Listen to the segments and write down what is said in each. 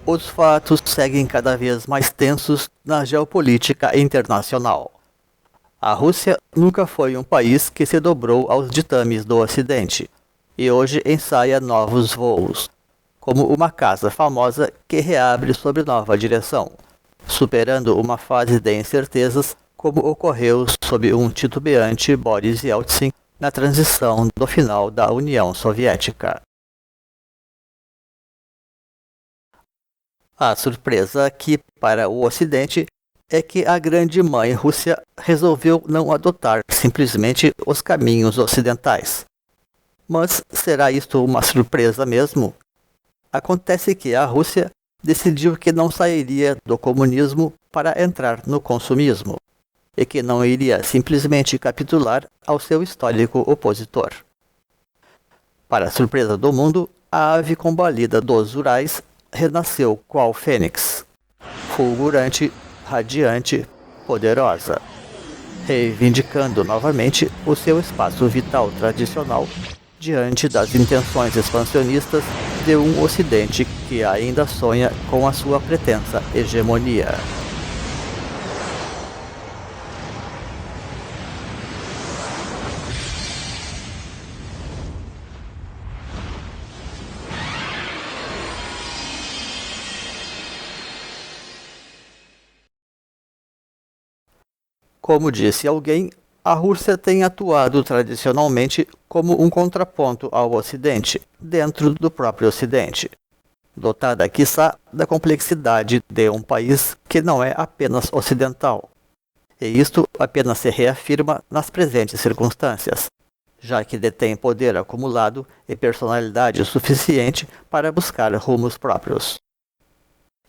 os fatos seguem cada vez mais tensos na geopolítica internacional. A Rússia nunca foi um país que se dobrou aos ditames do Ocidente, e hoje ensaia novos voos, como uma casa famosa que reabre sob nova direção, superando uma fase de incertezas como ocorreu sob um titubeante Boris Yeltsin na transição do final da União Soviética. A surpresa aqui para o Ocidente é que a grande mãe Rússia resolveu não adotar simplesmente os caminhos ocidentais. Mas será isto uma surpresa mesmo? Acontece que a Rússia decidiu que não sairia do comunismo para entrar no consumismo, e que não iria simplesmente capitular ao seu histórico opositor. Para a surpresa do mundo, a ave combalida dos Urais renasceu qual fênix, fulgurante, radiante, poderosa, reivindicando novamente o seu espaço vital tradicional diante das intenções expansionistas de um Ocidente que ainda sonha com a sua pretensa hegemonia. Como disse alguém, a Rússia tem atuado tradicionalmente como um contraponto ao Ocidente, dentro do próprio Ocidente, dotada, quiçá, da complexidade de um país que não é apenas ocidental. E isto apenas se reafirma nas presentes circunstâncias, já que detém poder acumulado e personalidade suficiente para buscar rumos próprios.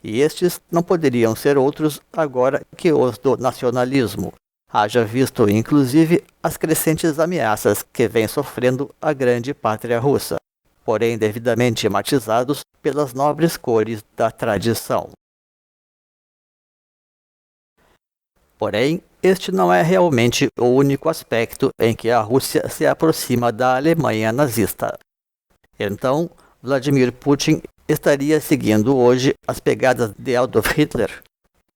E estes não poderiam ser outros agora que os do nacionalismo, haja visto inclusive as crescentes ameaças que vem sofrendo a grande pátria russa, porém devidamente matizados pelas nobres cores da tradição. Porém, este não é realmente o único aspecto em que a Rússia se aproxima da Alemanha nazista. Então, Vladimir Putin estaria seguindo hoje as pegadas de Adolf Hitler?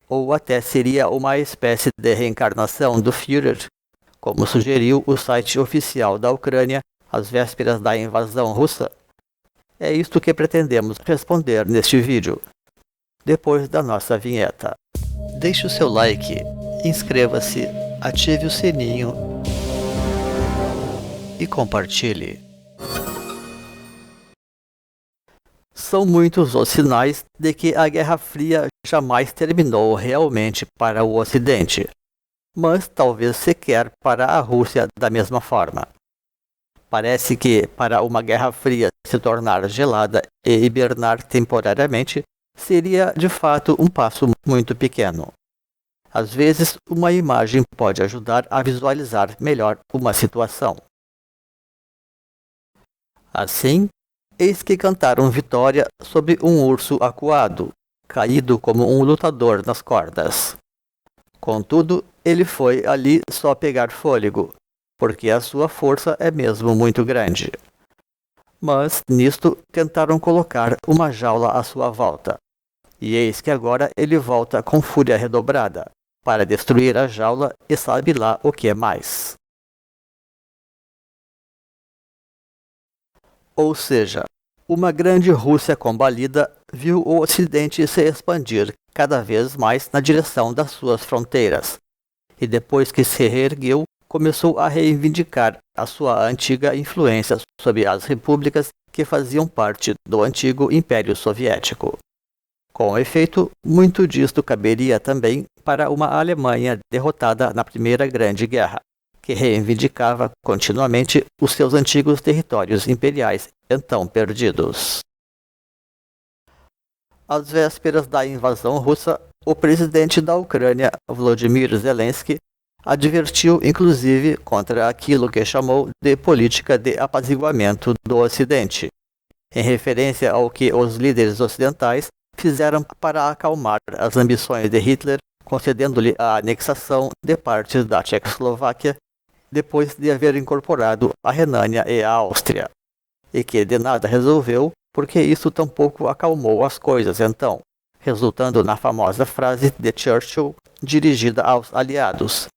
Ou até seria uma espécie de reencarnação do Führer, como sugeriu o site oficial da Ucrânia às vésperas da invasão russa? É isto que pretendemos responder neste vídeo, depois da nossa vinheta. Deixe o seu like, inscreva-se, ative o sininho e compartilhe. São muitos os sinais de que a Guerra Fria jamais terminou realmente para o Ocidente, mas talvez sequer para a Rússia da mesma forma. Parece que, para uma Guerra Fria se tornar gelada e hibernar temporariamente, seria de fato um passo muito pequeno. Às vezes, uma imagem pode ajudar a visualizar melhor uma situação. Assim, eis que cantaram vitória sobre um urso acuado, caído como um lutador nas cordas. Contudo, ele foi ali só pegar fôlego, porque a sua força é mesmo muito grande. Mas, nisto, tentaram colocar uma jaula à sua volta, e eis que agora ele volta com fúria redobrada, para destruir a jaula e sabe lá o que é mais. Ou seja, uma grande Rússia combalida viu o Ocidente se expandir cada vez mais na direção das suas fronteiras, e depois que se reergueu, começou a reivindicar a sua antiga influência sobre as repúblicas que faziam parte do antigo Império Soviético. Com efeito, muito disto caberia também para uma Alemanha derrotada na Primeira Grande Guerra, que reivindicava continuamente os seus antigos territórios imperiais, então perdidos. Às vésperas da invasão russa, o presidente da Ucrânia, Volodymyr Zelensky, advertiu inclusive contra aquilo que chamou de política de apaziguamento do Ocidente, em referência ao que os líderes ocidentais fizeram para acalmar as ambições de Hitler, concedendo-lhe a anexação de partes da Tchecoslováquia depois de haver incorporado a Renânia e a Áustria, e que de nada resolveu, porque isso tampouco acalmou as coisas então, resultando na famosa frase de Churchill dirigida aos aliados: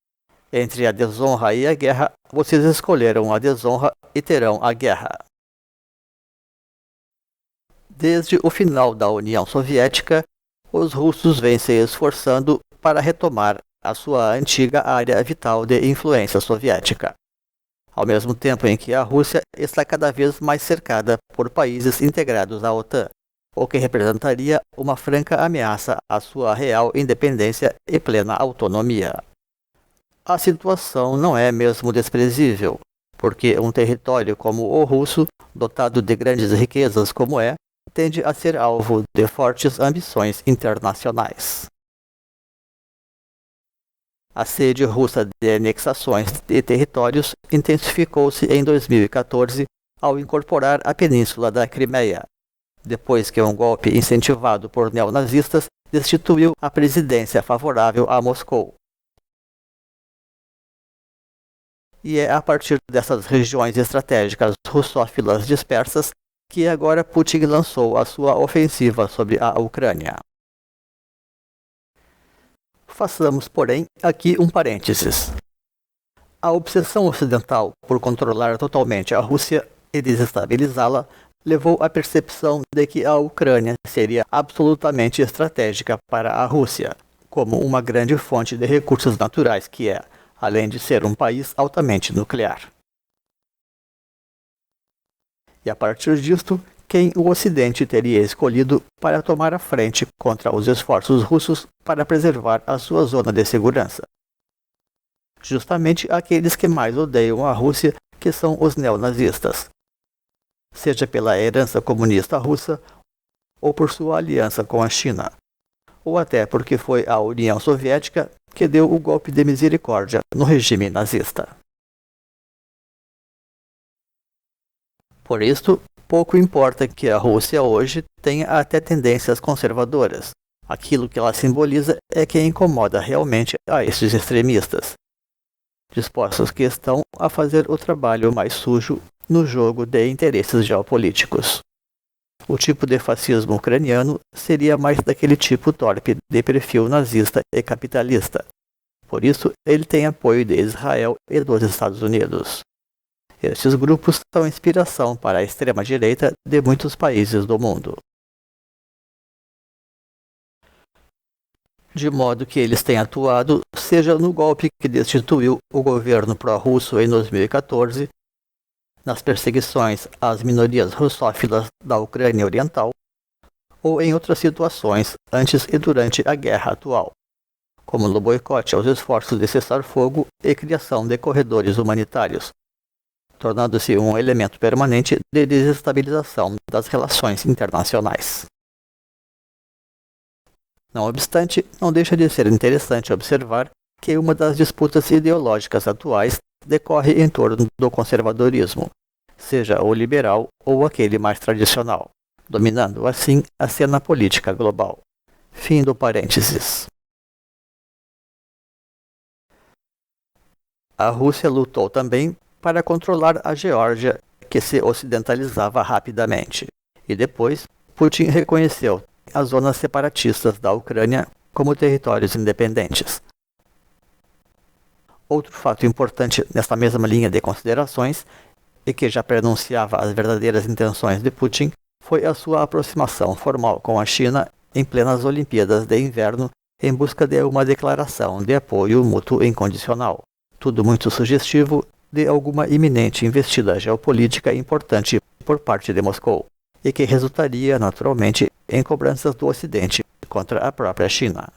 entre a desonra e a guerra, vocês escolheram a desonra e terão a guerra. Desde o final da União Soviética, os russos vêm se esforçando para retomar a sua antiga área vital de influência soviética, ao mesmo tempo em que a Rússia está cada vez mais cercada por países integrados à OTAN, o que representaria uma franca ameaça à sua real independência e plena autonomia. A situação não é mesmo desprezível, porque um território como o russo, dotado de grandes riquezas como é, tende a ser alvo de fortes ambições internacionais. A sede russa de anexações de territórios intensificou-se em 2014 ao incorporar a península da Crimeia, depois que um golpe incentivado por neonazistas destituiu a presidência favorável a Moscou. E é a partir dessas regiões estratégicas russófilas dispersas que agora Putin lançou a sua ofensiva sobre a Ucrânia. Façamos, porém, aqui um parênteses. A obsessão ocidental por controlar totalmente a Rússia e desestabilizá-la levou à percepção de que a Ucrânia seria absolutamente estratégica para a Rússia, como uma grande fonte de recursos naturais que é, além de ser um país altamente nuclear. E a partir disto, quem o Ocidente teria escolhido para tomar a frente contra os esforços russos para preservar a sua zona de segurança? Justamente aqueles que mais odeiam a Rússia, que são os neonazistas, seja pela herança comunista russa ou por sua aliança com a China, ou até porque foi a União Soviética que deu o golpe de misericórdia no regime nazista. Por isto, pouco importa que a Rússia hoje tenha até tendências conservadoras. Aquilo que ela simboliza é que incomoda realmente a estes extremistas, dispostos que estão a fazer o trabalho mais sujo no jogo de interesses geopolíticos. O tipo de fascismo ucraniano seria mais daquele tipo torpe de perfil nazista e capitalista. Por isso, ele tem apoio de Israel e dos Estados Unidos. Estes grupos são inspiração para a extrema-direita de muitos países do mundo. De modo que eles têm atuado, seja no golpe que destituiu o governo pró-russo em 2014, nas perseguições às minorias russófilas da Ucrânia Oriental, ou em outras situações antes e durante a guerra atual, como no boicote aos esforços de cessar-fogo e criação de corredores humanitários, tornando-se um elemento permanente de desestabilização das relações internacionais. Não obstante, não deixa de ser interessante observar que uma das disputas ideológicas atuais decorre em torno do conservadorismo, seja o liberal ou aquele mais tradicional, dominando assim a cena política global. Fim do parênteses. A Rússia lutou também para controlar a Geórgia, que se ocidentalizava rapidamente, e depois Putin reconheceu as zonas separatistas da Ucrânia como territórios independentes. Outro fato importante nesta mesma linha de considerações, e que já prenunciava as verdadeiras intenções de Putin, foi a sua aproximação formal com a China em plenas Olimpíadas de Inverno em busca de uma declaração de apoio mútuo incondicional. Tudo muito sugestivo de alguma iminente investida geopolítica importante por parte de Moscou, e que resultaria naturalmente em cobranças do Ocidente contra a própria China.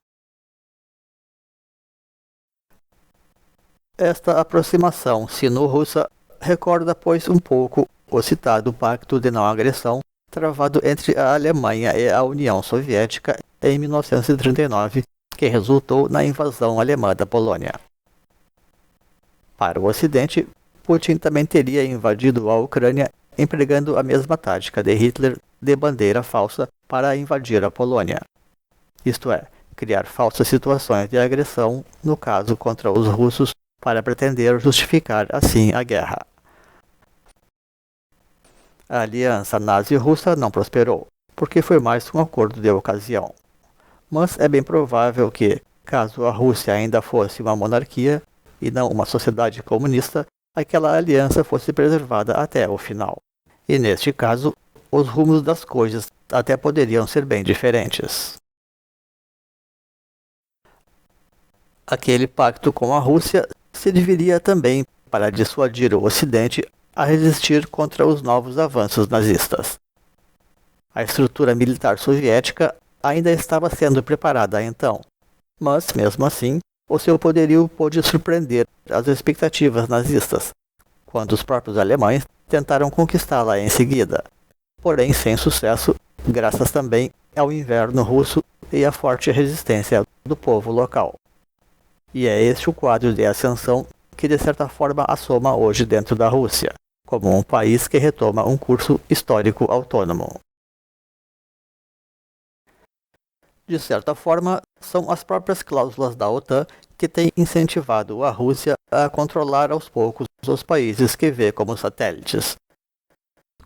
Esta aproximação sino-russa recorda, pois, um pouco o citado Pacto de Não Agressão travado entre a Alemanha e a União Soviética em 1939, que resultou na invasão alemã da Polônia. Para o Ocidente, Putin também teria invadido a Ucrânia empregando a mesma tática de Hitler de bandeira falsa para invadir a Polônia. Isto é, criar falsas situações de agressão, no caso contra os russos, para pretender justificar assim a guerra. A aliança nazi-russa não prosperou, porque foi mais um acordo de ocasião. Mas é bem provável que, caso a Rússia ainda fosse uma monarquia e não uma sociedade comunista, aquela aliança fosse preservada até o final. E neste caso, os rumos das coisas até poderiam ser bem diferentes. Aquele pacto com a Rússia serviria também para dissuadir o Ocidente a resistir contra os novos avanços nazistas. A estrutura militar soviética ainda estava sendo preparada então, mas, mesmo assim, o seu poderio pôde surpreender as expectativas nazistas, quando os próprios alemães tentaram conquistá-la em seguida, porém sem sucesso, graças também ao inverno russo e à forte resistência do povo local. E é este o quadro de ascensão que de certa forma assoma hoje dentro da Rússia, como um país que retoma um curso histórico autônomo. De certa forma, são as próprias cláusulas da OTAN que têm incentivado a Rússia a controlar aos poucos os países que vê como satélites.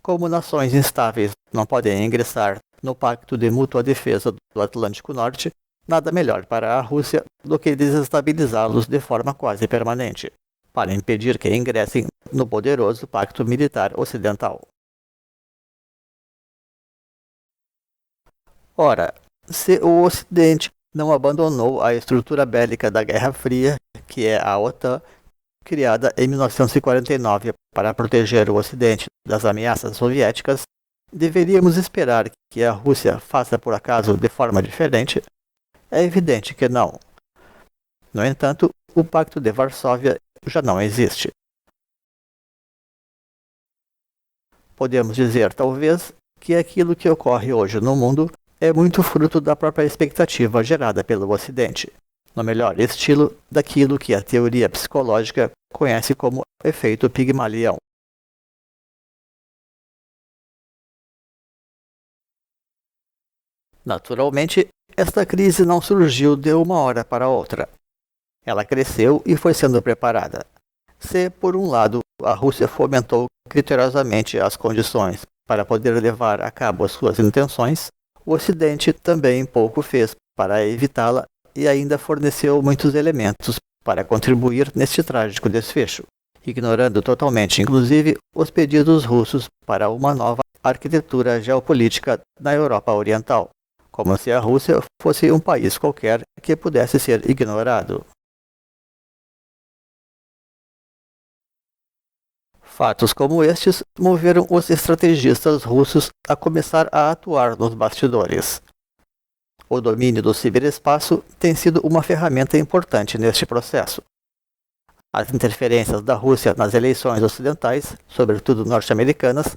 Como nações instáveis não podem ingressar no Pacto de Mútua Defesa do Atlântico Norte, nada melhor para a Rússia do que desestabilizá-los de forma quase permanente, para impedir que ingressem no poderoso Pacto Militar Ocidental. Ora, se o Ocidente não abandonou a estrutura bélica da Guerra Fria, que é a OTAN, criada em 1949 para proteger o Ocidente das ameaças soviéticas, deveríamos esperar que a Rússia faça por acaso de forma diferente? É evidente que não. No entanto, o Pacto de Varsóvia já não existe. Podemos dizer, talvez, que aquilo que ocorre hoje no mundo é muito fruto da própria expectativa gerada pelo Ocidente, no melhor estilo daquilo que a teoria psicológica conhece como efeito Pigmalião. Naturalmente, esta crise não surgiu de uma hora para outra. Ela cresceu e foi sendo preparada. Se, por um lado, a Rússia fomentou criteriosamente as condições para poder levar a cabo as suas intenções, o Ocidente também pouco fez para evitá-la e ainda forneceu muitos elementos para contribuir neste trágico desfecho, ignorando totalmente, inclusive, os pedidos russos para uma nova arquitetura geopolítica na Europa Oriental, como se a Rússia fosse um país qualquer que pudesse ser ignorado. Fatos como estes moveram os estrategistas russos a começar a atuar nos bastidores. O domínio do ciberespaço tem sido uma ferramenta importante neste processo. As interferências da Rússia nas eleições ocidentais, sobretudo norte-americanas,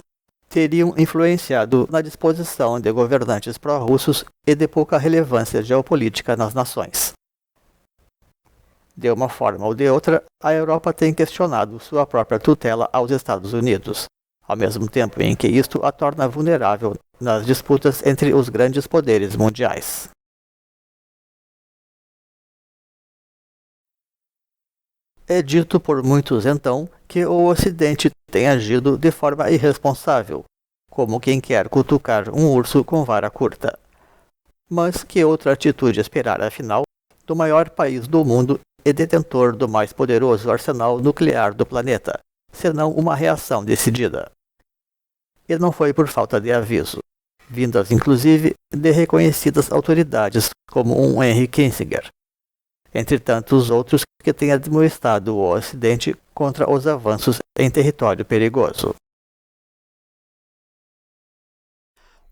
teriam influenciado na disposição de governantes pró-russos e de pouca relevância geopolítica nas nações. De uma forma ou de outra, a Europa tem questionado sua própria tutela aos Estados Unidos, ao mesmo tempo em que isto a torna vulnerável nas disputas entre os grandes poderes mundiais. É dito por muitos, então, que o Ocidente tem agido de forma irresponsável, como quem quer cutucar um urso com vara curta. Mas que outra atitude esperar, afinal, do maior país do mundo e detentor do mais poderoso arsenal nuclear do planeta, senão uma reação decidida? E não foi por falta de aviso, vindas inclusive de reconhecidas autoridades como um Henry Kissinger, entre tantos outros que têm admoestado o Ocidente contra os avanços em território perigoso.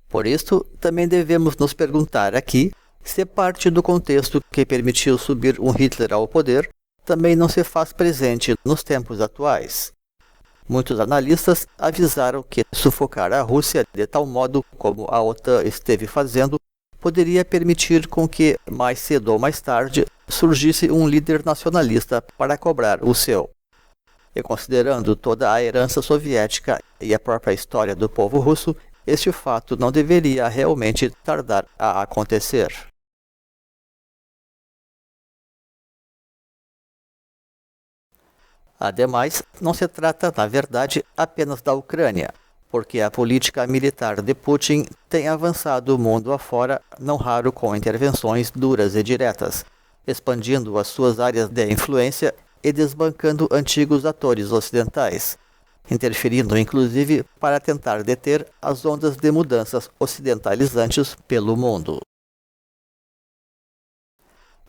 Por isso, também devemos nos perguntar aqui se parte do contexto que permitiu subir um Hitler ao poder também não se faz presente nos tempos atuais. Muitos analistas avisaram que sufocar a Rússia de tal modo como a OTAN esteve fazendo poderia permitir com que, mais cedo ou mais tarde, surgisse um líder nacionalista para cobrar o seu. E considerando toda a herança soviética e a própria história do povo russo, este fato não deveria realmente tardar a acontecer. Ademais, não se trata, na verdade, apenas da Ucrânia, porque a política militar de Putin tem avançado o mundo afora, não raro com intervenções duras e diretas, expandindo as suas áreas de influência e desbancando antigos atores ocidentais, interferindo inclusive para tentar deter as ondas de mudanças ocidentalizantes pelo mundo.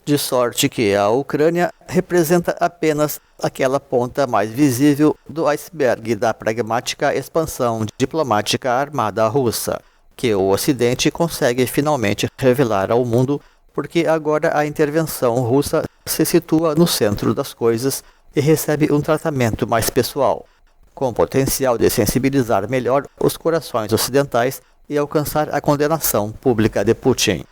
De sorte que a Ucrânia representa apenas aquela ponta mais visível do iceberg da pragmática expansão diplomática armada russa, que o Ocidente consegue finalmente revelar ao mundo, porque agora a intervenção russa se situa no centro das coisas e recebe um tratamento mais pessoal, com potencial de sensibilizar melhor os corações ocidentais e alcançar a condenação pública de Putin.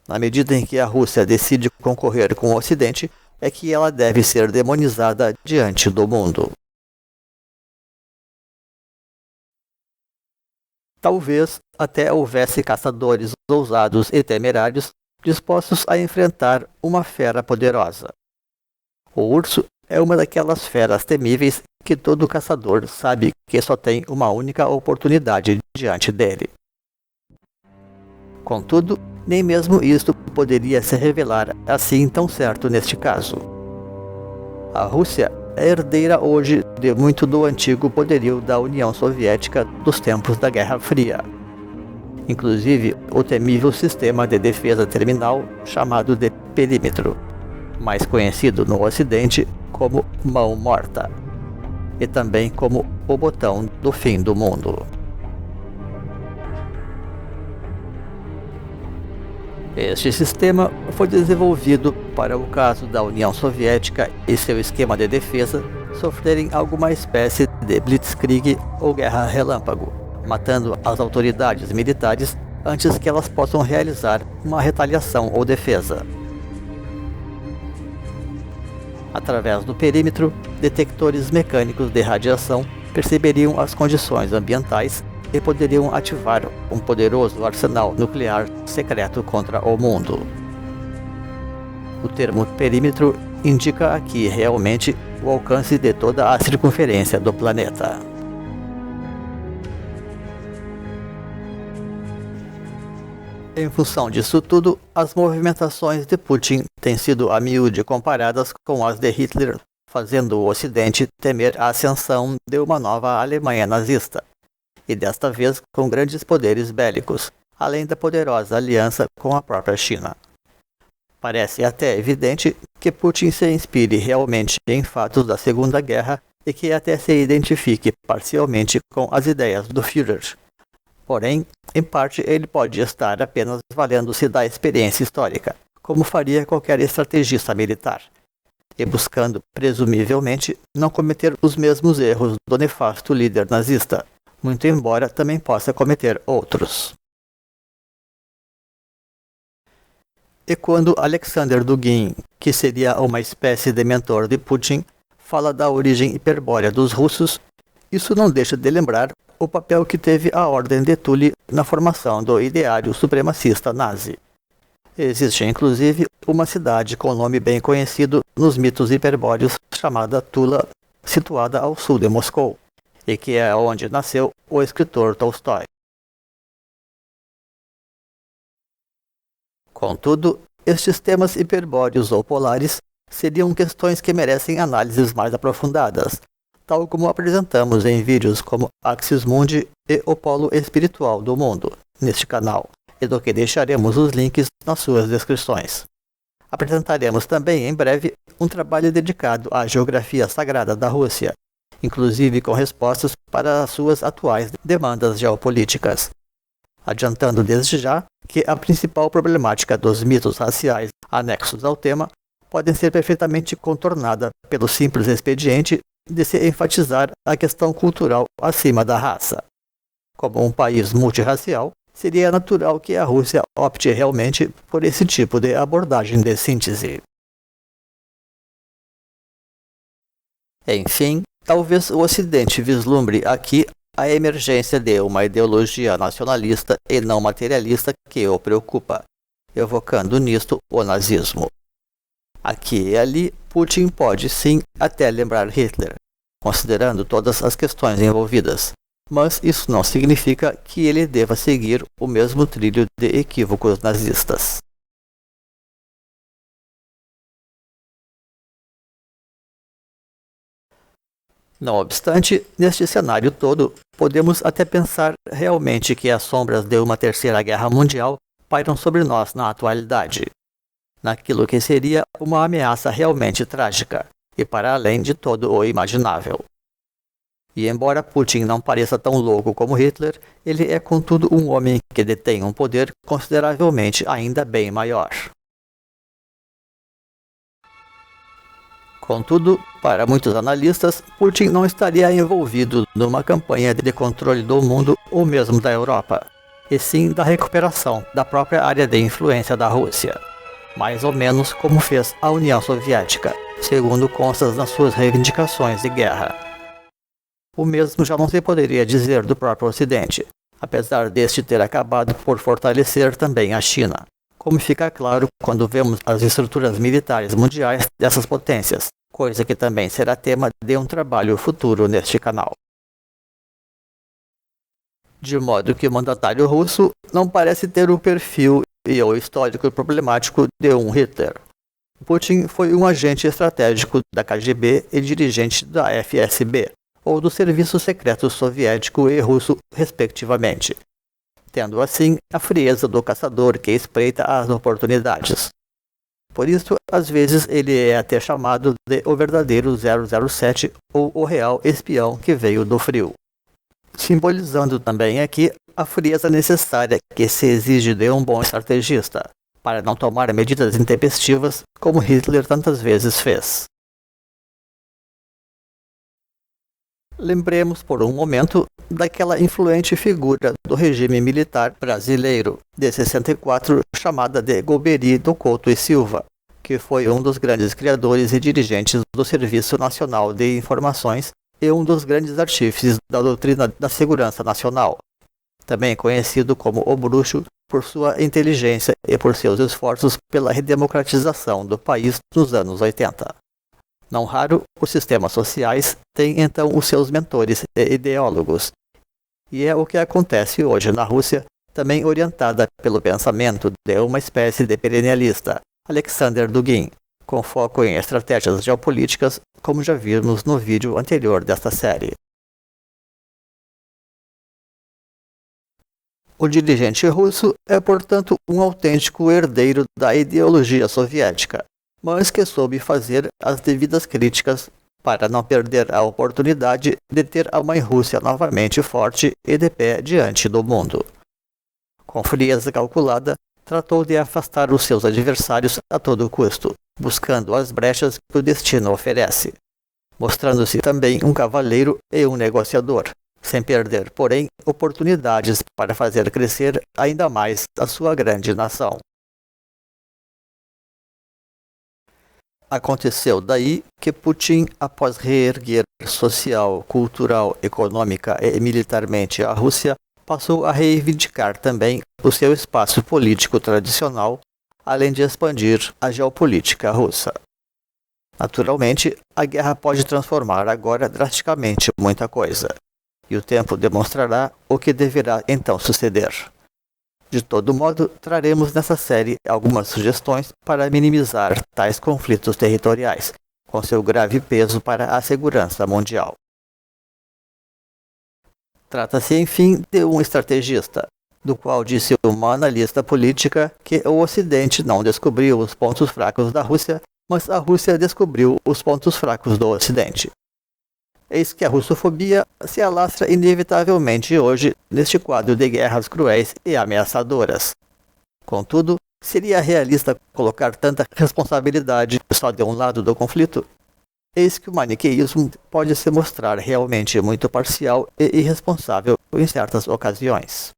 Na medida em que a Rússia decide concorrer com o Ocidente, é que ela deve ser demonizada diante do mundo. Talvez até houvesse caçadores ousados e temerários dispostos a enfrentar uma fera poderosa. O urso é uma daquelas feras temíveis que todo caçador sabe que só tem uma única oportunidade diante dele. Contudo, nem mesmo isto poderia se revelar assim tão certo neste caso. A Rússia é herdeira hoje de muito do antigo poderio da União Soviética dos tempos da Guerra Fria. Inclusive o temível sistema de defesa terminal chamado de perímetro, mais conhecido no Ocidente como mão morta, e também como o botão do fim do mundo. Este sistema foi desenvolvido para o caso da União Soviética e seu esquema de defesa sofrerem alguma espécie de blitzkrieg ou guerra relâmpago, matando as autoridades militares antes que elas possam realizar uma retaliação ou defesa. Através do perímetro, detectores mecânicos de radiação perceberiam as condições ambientais e poderiam ativar um poderoso arsenal nuclear secreto contra o mundo. O termo perímetro indica aqui realmente o alcance de toda a circunferência do planeta. Em função disso tudo, as movimentações de Putin têm sido a miúde comparadas com as de Hitler, fazendo o Ocidente temer a ascensão de uma nova Alemanha nazista, e desta vez com grandes poderes bélicos, além da poderosa aliança com a própria China. Parece até evidente que Putin se inspire realmente em fatos da Segunda Guerra e que até se identifique parcialmente com as ideias do Führer. Porém, em parte ele pode estar apenas valendo-se da experiência histórica, como faria qualquer estrategista militar, e buscando, presumivelmente, não cometer os mesmos erros do nefasto líder nazista, muito embora também possa cometer outros. E quando Alexander Dugin, que seria uma espécie de mentor de Putin, fala da origem hiperbórea dos russos, isso não deixa de lembrar o papel que teve a Ordem de Thule na formação do ideário supremacista nazi. Existe inclusive uma cidade com nome bem conhecido nos mitos hiperbóreos chamada Tula, situada ao sul de Moscou, e que é onde nasceu o escritor Tolstói. Contudo, estes temas hiperbóreos ou polares seriam questões que merecem análises mais aprofundadas, tal como apresentamos em vídeos como Axis Mundi e o Polo Espiritual do Mundo, neste canal, e do que deixaremos os links nas suas descrições. Apresentaremos também em breve um trabalho dedicado à geografia sagrada da Rússia, inclusive com respostas para as suas atuais demandas geopolíticas. Adiantando desde já que a principal problemática dos mitos raciais anexos ao tema podem ser perfeitamente contornada pelo simples expediente de se enfatizar a questão cultural acima da raça. Como um país multirracial, seria natural que a Rússia opte realmente por esse tipo de abordagem de síntese. Enfim, talvez o Ocidente vislumbre aqui a emergência de uma ideologia nacionalista e não materialista que o preocupa, evocando nisto o nazismo. Aqui e ali, Putin pode sim até lembrar Hitler, considerando todas as questões envolvidas, mas isso não significa que ele deva seguir o mesmo trilho de equívocos nazistas. Não obstante, neste cenário todo, podemos até pensar realmente que as sombras de uma terceira guerra mundial pairam sobre nós na atualidade, naquilo que seria uma ameaça realmente trágica e para além de todo o imaginável. E embora Putin não pareça tão louco como Hitler, ele é contudo um homem que detém um poder consideravelmente ainda bem maior. Contudo, para muitos analistas, Putin não estaria envolvido numa campanha de controle do mundo ou mesmo da Europa, e sim da recuperação da própria área de influência da Rússia, mais ou menos como fez a União Soviética, segundo consta nas suas reivindicações de guerra. O mesmo já não se poderia dizer do próprio Ocidente, apesar deste ter acabado por fortalecer também a China, como fica claro quando vemos as estruturas militares mundiais dessas potências, coisa que também será tema de um trabalho futuro neste canal. De modo que o mandatário russo não parece ter o perfil e o histórico problemático de um Hitler. Putin foi um agente estratégico da KGB e dirigente da FSB, ou do Serviço Secreto Soviético e Russo, respectivamente, tendo assim a frieza do caçador que espreita as oportunidades. Por isso, às vezes ele é até chamado de o verdadeiro 007 ou o real espião que veio do frio, simbolizando também aqui a frieza necessária que se exige de um bom estrategista, para não tomar medidas intempestivas como Hitler tantas vezes fez. Lembremos por um momento daquela influente figura do regime militar brasileiro de 64 chamada de Golbery do Couto e Silva, que foi um dos grandes criadores e dirigentes do Serviço Nacional de Informações e um dos grandes artífices da doutrina da segurança nacional, também conhecido como o Bruxo por sua inteligência e por seus esforços pela redemocratização do país nos anos 80. Não raro, os sistemas sociais têm então os seus mentores e ideólogos, e é o que acontece hoje na Rússia, também orientada pelo pensamento de uma espécie de perennialista, Alexander Dugin, com foco em estratégias geopolíticas, como já vimos no vídeo anterior desta série. O dirigente russo é, portanto, um autêntico herdeiro da ideologia soviética, mas que soube fazer as devidas críticas para não perder a oportunidade de ter a mãe Rússia novamente forte e de pé diante do mundo. Com frieza calculada, tratou de afastar os seus adversários a todo custo, buscando as brechas que o destino oferece, mostrando-se também um cavaleiro e um negociador, sem perder, porém, oportunidades para fazer crescer ainda mais a sua grande nação. Aconteceu daí que Putin, após reerguer social, cultural, econômica e militarmente a Rússia, passou a reivindicar também o seu espaço político tradicional, além de expandir a geopolítica russa. Naturalmente, a guerra pode transformar agora drasticamente muita coisa, e o tempo demonstrará o que deverá então suceder. De todo modo, traremos nessa série algumas sugestões para minimizar tais conflitos territoriais, com seu grave peso para a segurança mundial. Trata-se, enfim, de um estrategista, do qual disse uma analista política que o Ocidente não descobriu os pontos fracos da Rússia, mas a Rússia descobriu os pontos fracos do Ocidente. Eis que a russofobia se alastra inevitavelmente hoje neste quadro de guerras cruéis e ameaçadoras. Contudo, seria realista colocar tanta responsabilidade só de um lado do conflito? Eis que o maniqueísmo pode se mostrar realmente muito parcial e irresponsável em certas ocasiões.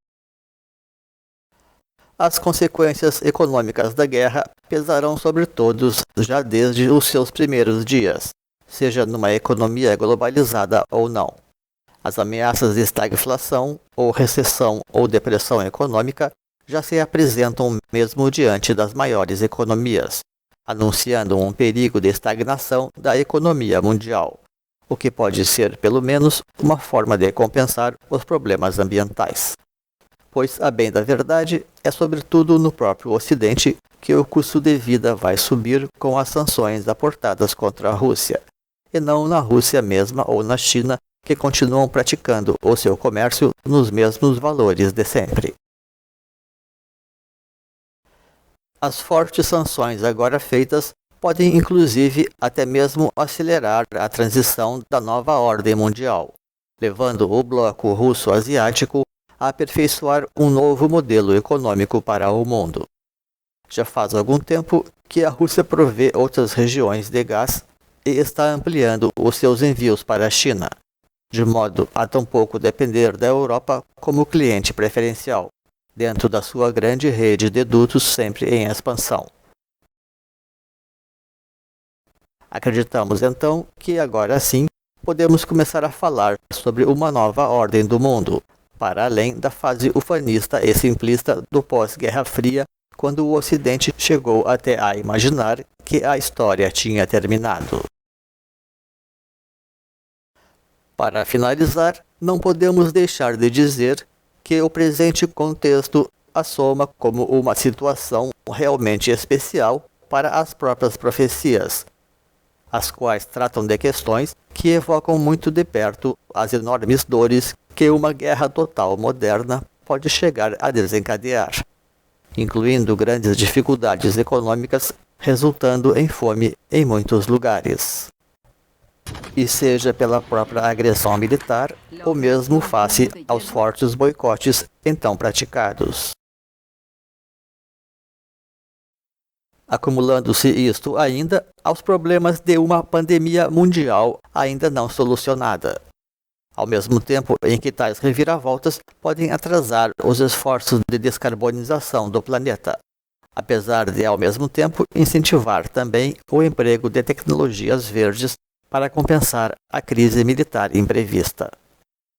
As consequências econômicas da guerra pesarão sobre todos já desde os seus primeiros dias, seja numa economia globalizada ou não. As ameaças de estagflação, ou recessão ou depressão econômica já se apresentam mesmo diante das maiores economias, anunciando um perigo de estagnação da economia mundial, o que pode ser, pelo menos, uma forma de compensar os problemas ambientais. Pois, a bem da verdade, é sobretudo no próprio Ocidente que o custo de vida vai subir com as sanções aportadas contra a Rússia, e não na Rússia mesma ou na China, que continuam praticando o seu comércio nos mesmos valores de sempre. As fortes sanções agora feitas podem inclusive até mesmo acelerar a transição da nova ordem mundial, levando o bloco russo-asiático a aperfeiçoar um novo modelo econômico para o mundo. Já faz algum tempo que a Rússia provê outras regiões de gás e está ampliando os seus envios para a China, de modo a tampouco depender da Europa como cliente preferencial, dentro da sua grande rede de dutos sempre em expansão. Acreditamos então que agora sim podemos começar a falar sobre uma nova ordem do mundo, para além da fase ufanista e simplista do pós-Guerra Fria, quando o Ocidente chegou até a imaginar que a história tinha terminado. Para finalizar, não podemos deixar de dizer que o presente contexto assoma como uma situação realmente especial para as próprias profecias, as quais tratam de questões que evocam muito de perto as enormes dores que uma guerra total moderna pode chegar a desencadear, incluindo grandes dificuldades econômicas resultando em fome em muitos lugares. E seja pela própria agressão militar, ou mesmo face aos fortes boicotes então praticados. Acumulando-se isto ainda aos problemas de uma pandemia mundial ainda não solucionada, ao mesmo tempo em que tais reviravoltas podem atrasar os esforços de descarbonização do planeta, apesar de ao mesmo tempo incentivar também o emprego de tecnologias verdes para compensar a crise militar imprevista.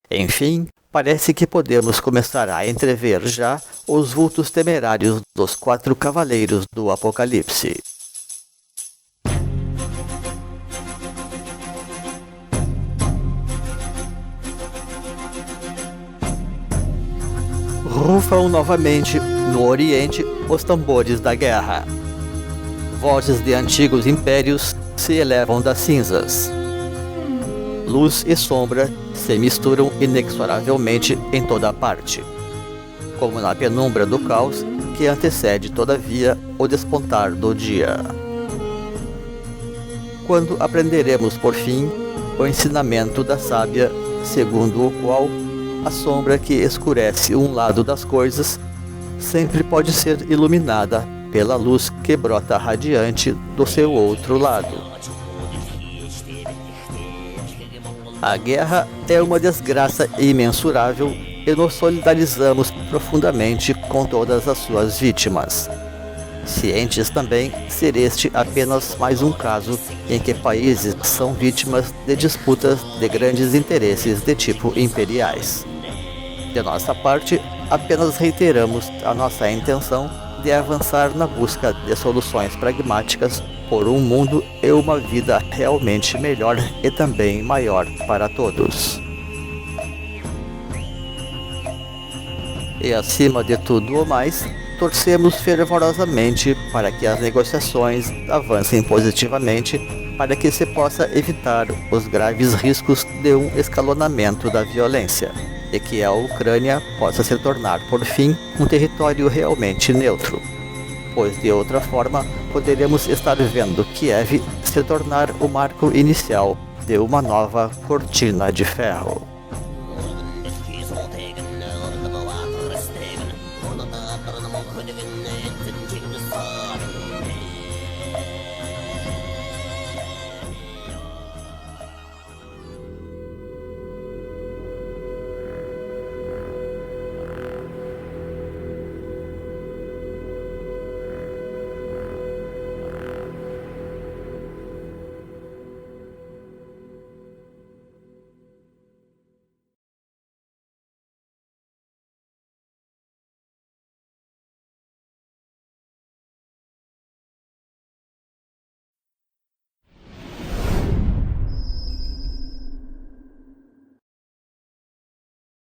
Enfim, parece que podemos começar a entrever já os vultos temerários dos 4 cavaleiros do Apocalipse. Rufam novamente, no Oriente, os tambores da guerra. Vozes de antigos impérios se elevam das cinzas. Luz e sombra se misturam inexoravelmente em toda parte, como na penumbra do caos que antecede, todavia, o despontar do dia. Quando aprenderemos, por fim, o ensinamento da sábia, segundo o qual a sombra que escurece um lado das coisas sempre pode ser iluminada pela luz que brota radiante do seu outro lado. A guerra é uma desgraça imensurável e nos solidarizamos profundamente com todas as suas vítimas, cientes também ser este apenas mais um caso em que países são vítimas de disputas de grandes interesses de tipo imperiais. De nossa parte, apenas reiteramos a nossa intenção de avançar na busca de soluções pragmáticas por um mundo e uma vida realmente melhor e também maior para todos. E acima de tudo o mais, torcemos fervorosamente para que as negociações avancem positivamente para que se possa evitar os graves riscos de um escalonamento da violência e que a Ucrânia possa se tornar, por fim, um território realmente neutro, pois de outra forma poderemos estar vendo Kiev se tornar o marco inicial de uma nova cortina de ferro.